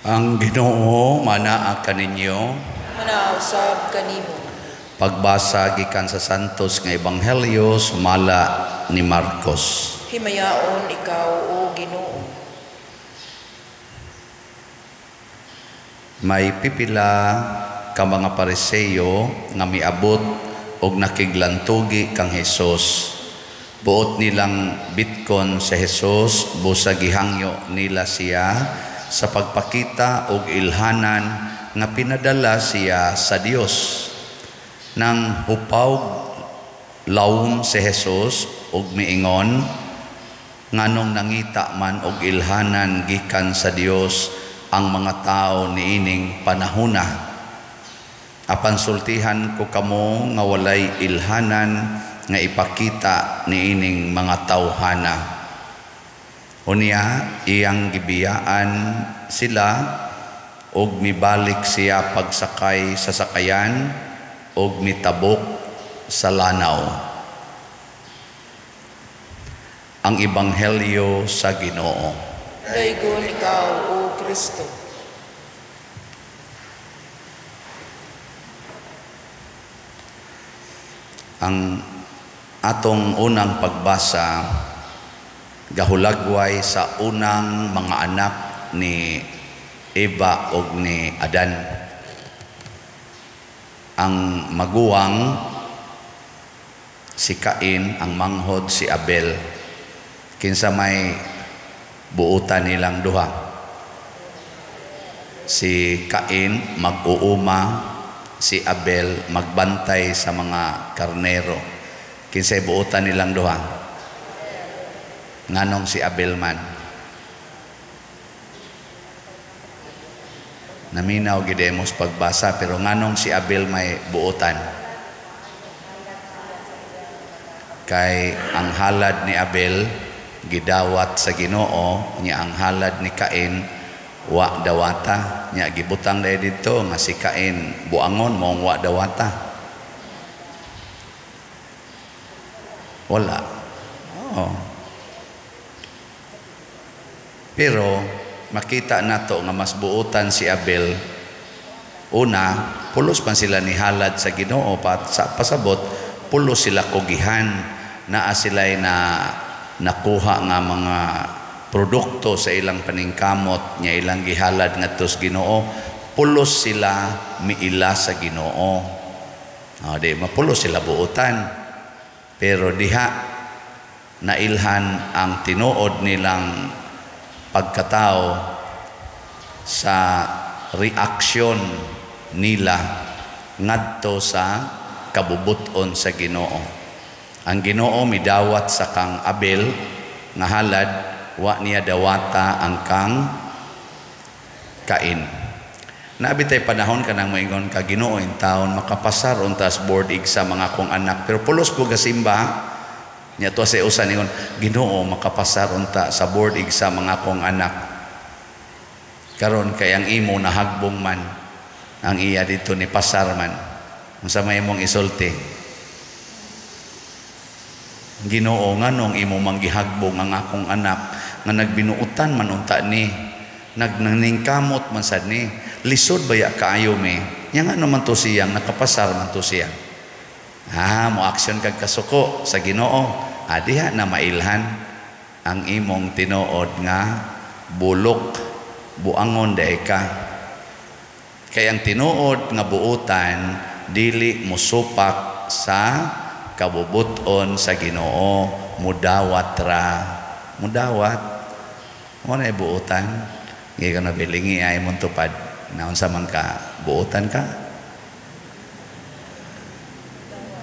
Ang Ginoo manaa kaninyo. Manausab kanimo. Pagbasa gikan sa santos nga ebanghelyo sumala ni Marcos. Himayaon ikaw o Ginoo. May pipila ka mga Pariseo nga miabot og nakiglantugi kang Hesus. Buot nilang bitkon sa Hesus busa gihangyo nila siya sa pagpakita og ilhanan nga pinadala siya sa Dios. Nang hupawg lawom si Hesus og miingon nganong nangita man og ilhanan gikan sa Dios ang mga tao niining panahona. Apan sultihan ko kamo nga walay ilhanan nga ipakita niining mga tawhana. Unya iyang gibiyaan sila og mibalik siya pagsakay sa sakayan og mitabok sa lanaw. Ang ebanghelyo sa Ginoo. Daygon ikaw o Kristo. Ang atong unang pagbasa gahulagway sa unang mga anak ni Eva ug ni Adan. Ang maguwang si Cain, ang manghod si Abel. Kinsa may buutan nilang duha. Si Cain mag-uuma, si Abel magbantay sa mga karnero. Kinsay buutan nilang duha? Nganong si Abel man? Naminaw gidemos pagbasa, pero nganong si Abel may buutan? Kay ang halad ni Abel gidawat sa Ginoo, nya ang halad ni Cain wa dawata, nya gibutang dai dito nga si Cain buangon mong wa dawata. Wala. Oo. Pero makita nato nga mas buutan si Abel. Una, pulos man sila ni halad sa Ginoo, sa pasabot pulos sila kugihan, naa sila'y nakuha nga mga produkto sa ilang paningkamot nya ilang gihalad ngadto sa Ginoo. Pulos sila miila sa Ginoo. Di mapulos sila buutan. Pero diha nailhan ang tinuod nilang pagkatao sa reaksyon nila ngadto sa kabubuton sa Ginoo. Ang Ginoo midawat sa kang Abel nga halad, wa niya dawata ang kang Cain. Nabitay panahon ka nang moingon ka, Ginoo in taon makapasar untas board exam mga akong anak, pero pulos ko gasimba nya to sa usan ingon, Ginoo makapasar unta sa board exam mga akong anak. Karon kay ang imo nahagbong man, ang iya dito ni pasar man. Unsa may imong isulti? Ginoo nganong imo manggihagbong ang akong anak nga nagbinuutan man unta ni, nagnaningkamot man sad ni, lisod baya kaayo me, nya nga naman to siyang nakapasar man to siya. Mo aksyon kag kasuko sa Ginoo, diha na mailhan ang imong tinuod nga bulok buangon daay ka. Kay ang tinuod nga buutan dili mosupak sa kabubuton sa Ginoo, mudawat ra. Mudawat mo na buutan. Ngay ka nabilingi ay mong tupad. Naon sa man ka, buutan ka.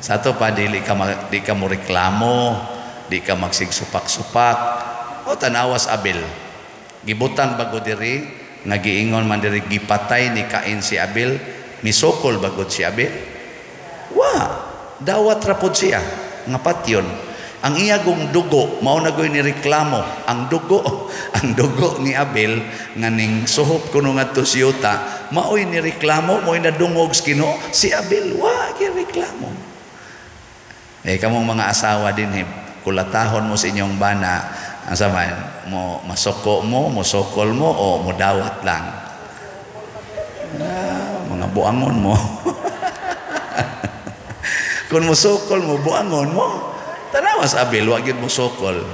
Sa to pa, di ka mo reklamo, di ka magsigsupak-supak. O tanawas Abel. Gibutang bago diri, nagiingon man diri, gipatay ni Cain si Abel, misokol bagod si Abel. Dawat rapod siya, nga patyon. Ang iyagong dugo, mao na goy ni reklamo, ang dugo ni Abel, nga ning suhop kuno nga to siyota, maoy ni reklamo, maoy na dungog skino, si Abel, reklamo. Kamong mga asawa din, kulatahon mo sa inyong bana, ang saman, mo masoko mo, musokol mo, o mudawat lang. Mga buangon mo. Kung musukol mo, buangon mo. Tanawa sa Abel, wag yun musukol.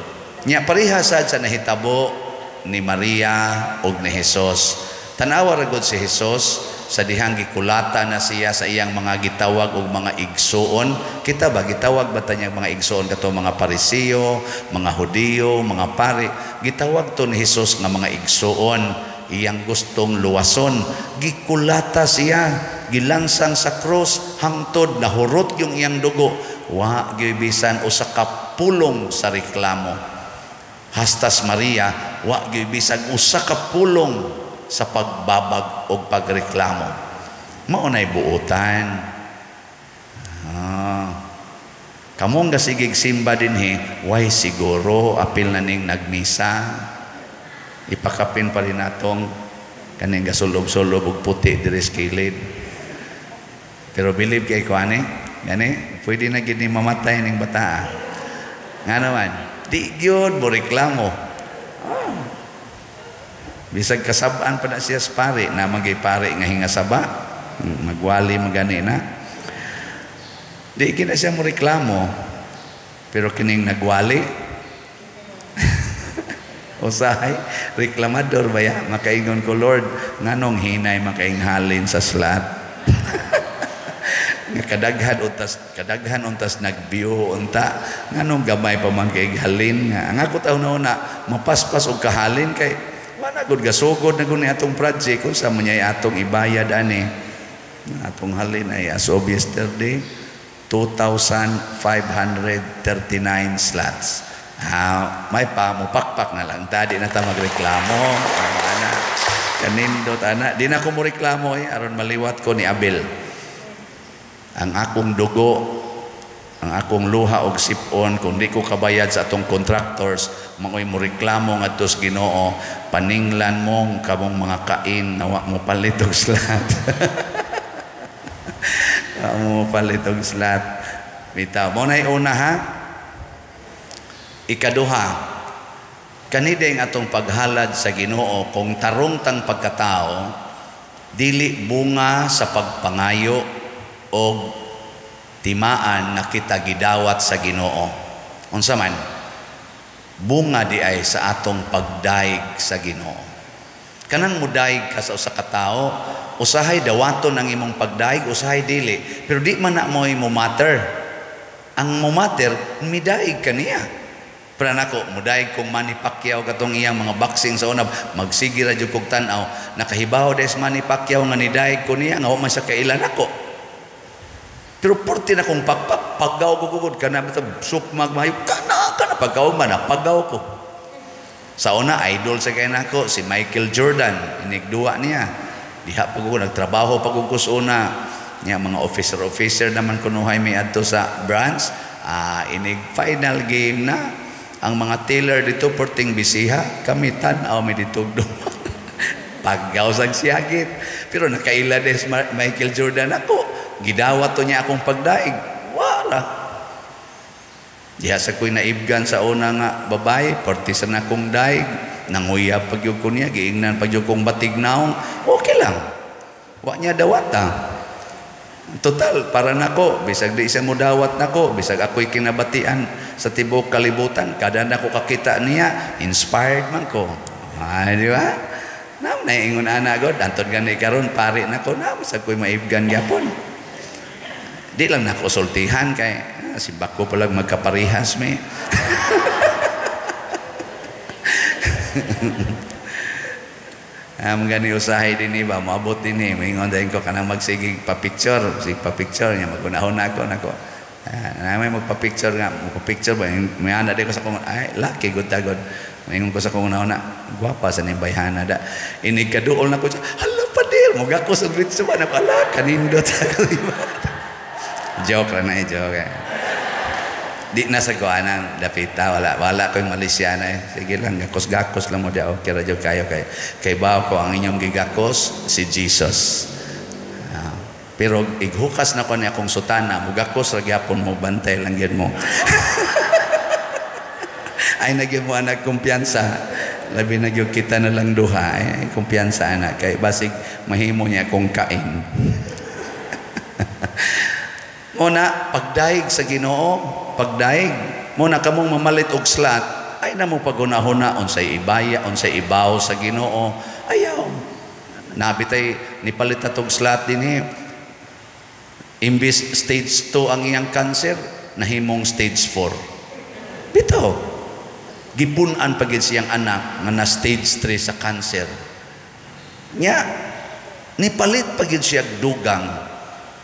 Nya parihasad sa nahitabo ni Maria o ni Jesus. Tanawa ragod si Jesus sa dihang gikulata na siya sa iyang mga gitawag o mga igsoon. Kita ba, gitawag ba tanyang mga igsoon kato mga Parisiyo, mga Hudiyo, mga pari. Gitawag to ni Jesus nga mga igsoon. Iyang gustong luwason. Gikulata siya, gilansang sa krus, hangtod, nahurot yung iyang dugo. Wa gibisan usa ka pulong sa reklamo. Hastas Maria, wa gibisan usa ka pulong sa pagbabag o pagreklamo. Maunay buutan. Kamong gasigig simba dinhi, why siguro apil na ning nagmisa. Ipakapin pa rin natong kaning gasulob-sulob ug puti diri sa kilid. Pero believe kay ko ani, gani pwede na gid ni mamatay ning bata. Nga naman, di gyud mo reklamo. Bisag kasab-an pa na siya sa pare na magipare nga hingasaba, magwali magani na. Di kina siya mo reklamo. Pero kining nagwali usahay, reklamador ba ya? Makaingon ko, Lord, nganong hinay makainghalin sa slat? kadaghan untas nagbiyo unta, nganong gamay pa man kaighalin nga. Ang ako taon na mapaspas og kahalin kay wala gud gasugod na gud ni atong project kung sa mo niya atong ibayad ani. Atong halin ay as of yesterday 2,539 slots. May pamupakpak na lang tadi na ta magreklamo ana kanindot ana di na ko mo reklamo aron maliwat ko ni Abel ang akong dugo ang akong luha og sipon kung di ko kabayad sa atong contractors mangoy mo reklamo ngadto sa Ginoo paninglan mong kamong mga kain nawa mo palit og slat mo palit og slat bitaw mo nay una ha. Ikaduha, kanideng atong paghalad sa Ginoo kung tarong tang pagkatao, dili bunga sa pagpangayo o timaan na kita gidawat sa Ginoo. Unsa man, bunga di ay sa atong pagdaig sa Ginoo. Kanang mudaig ka sa usa ka tawo, usahay dawaton ang imong pagdaig, usahay dili, pero di man na mo matter. Ang mo matter, midaig kaniya. Pero nako, muday kong Manny Pacquiao katong iyang mga boxing sa una, magsige ra jud kog tan-aw, nakahibaw des Manny Pacquiao nga nidaig ko niya nga wa man sa kailan ako. Pero porti na kong paggaw ko gugod kana bitaw sukmag mahayo kana paggaw man paggaw ko. Sa una idol sa kay nako si Michael Jordan, inigduwa niya. Diha pa ko nagtrabaho pa ko sa una. Nya mga officer naman kunuhay mi adto sa branch. Inig final game na. Ang mga tailor dito porting bisiha, kami tan-aw mi ditugdong. Paggaw sang siyagit. Pero nakaila des Michael Jordan ako. Gidawat to niya akong pagdaig. Wala. Diha sa ko'y naibgan sa una nga babae, portisan akong daig. Nanguyab pagyug ko niya, giingnan pagyug kong batignaong. Okay lang. Wa niya dawata. Total, para nako, bisag di isa mo dawat nako, bisag ako'y kinabatian sa tibok kalibutan, kada nako kakita niya, inspired man ko. Di ba? Nam naiingon ana god, antod gani karon pare nako, nam sa ko'y maibgan gyapon. Di lang nako sultihan kay si bako palag magkaparihas me. Gani usahay din ba maabot din mingon dayon ko kanang magsigig pa-picture niya magunahon nako may magpa-picture nga magpa-picture ba may ana di ko sa kong ay laki good tagod mingon ko sa kong una gwapa sa ni bayhana da ini kaduol nako hala padir mo gako sa bridge ba na pala kanindot joke ra na joke di na sa kuanan dapita wala ko yung Malaysiana sige lang gakos lang mo dia okay ra jud kayo kay bawo ko ang inyong gigakos si Jesus pero ighukas na ko niya akong sutana mugakos ra gyapon mo bantay lang gyud mo ay nagyan mo anak kumpiyansa labi na gyud kita na lang duha kumpiyansa na kay basig mahimo niya kung kain. Muna pagdaig sa Ginoo, pagdaig muna kamong mamalit og slat ay namo pagunahuna unsay ibaya unsay ibaw sa Ginoo. Ayaw nabitay ni palit na tog slat dinhi. Imbis stage 2 ang iyang cancer, nahimong stage 4. Bitaw gipunan pagid siyang anak nga na stage 3 sa cancer nya nipalit pagid siya dugang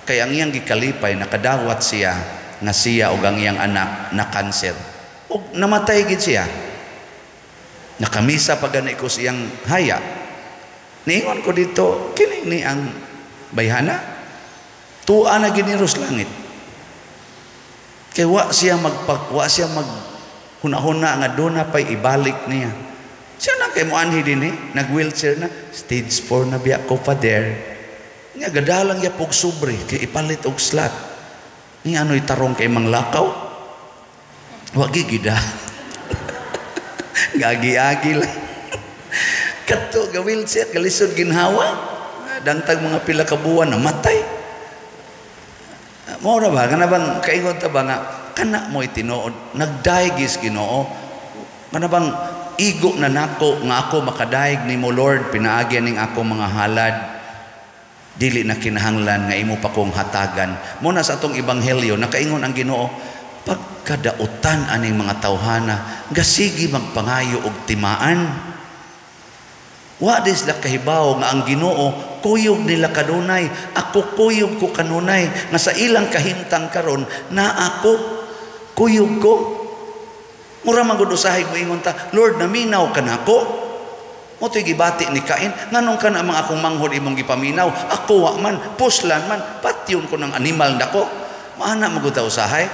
kay ang iyang gikalipay nakadawat siya nga siya ug ang iyang anak na cancer ug namatay gid siya. Nakamisa pagani ko siyang haya, niingon ko dito kini ni ang bayhana tuwa na giniros langit kay wa siya huna-huna nga doon na pa'y ibalik niya. Siya na kay mo anhi din nag-wheelchair na, stage 4 na biya ko pa there. Nga gadalang ya pog sobre, kay ipalit og slat. Nga ano'y tarong kay manglakaw? Wagi gida. Gagi-agi lang. Kato, ga-wheelchair, kalisod ginhawa. Dangtag mga pila ka buwan na matay. Mora ba? Kana bang kaingon ta ba nga kana mo itinuod nagdaigis Ginoo kana bang igo na nako nga ako makadaig nimo Lord pinaagi ning ako mga halad dili na kinahanglan nga imo pa kong hatagan. Muna sa atong ebanghelyo nakaingon ang Ginoo pagkadautan aning mga tawhana gasigi magpangayo og timaan. Wa dis la kahibaw nga ang Ginoo kuyog nila kanunay, ako kuyog ko kanunay nga sa ilang kahimtang karon na ako kuyog ko. Mura man gud usahay mo ingon ta, Lord naminaw ka nako. Mo to'y gibati ni Cain, nganong ka na mga akong manghod imong gipaminaw, ako wa man, puslan man, patyon ko ng animal nako. Maana mo gud ta usahay.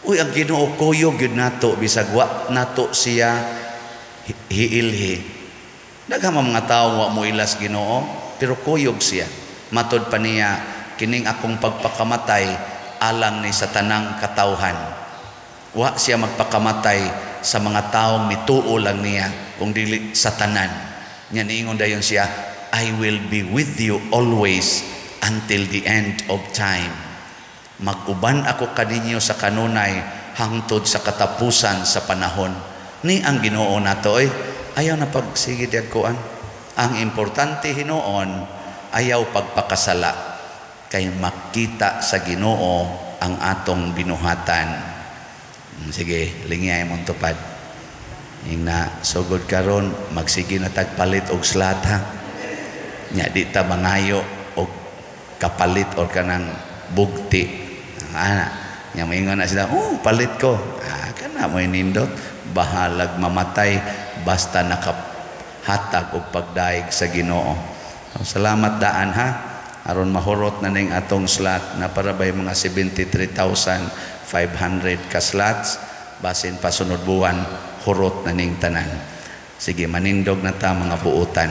Uy ang Ginoo kuyog gyud nato bisag wa nato siya hiilhi. Daghang mga tawo wa mo ilas Ginoo, pero kuyog siya. Matod pa niya, kining akong pagpakamatay alang ni sa tanang katawhan. Wa siya magpakamatay sa mga taong mituo lang niya, kung dili sa tanan. Nya niingon dayon siya, I will be with you always until the end of time. Mag-uban ako kaninyo sa kanunay hangtod sa katapusan sa panahon. Ni ang Ginoo nato ayaw na pagsigid yagkuan. Ang importante hinoon ayaw pagpakasala kay makita sa Ginoo ang atong binuhatan. Sige, lingay mong tupad. Yung na sugod karon magsige na tagpalit og slat ha. Nya di ta mangayo og kapalit or kanang bugti. Ana, nya moingon na sila, palit ko. Kana mo inindot bahalag mamatay basta nakahatag og pagdaig sa Ginoo. Salamat daan ha. Aron mahurot na ning atong slot na para bay mga 73,500 ka slots basin pa sunod buwan hurot na ning tanan. Sige manindog na ta mga buutan.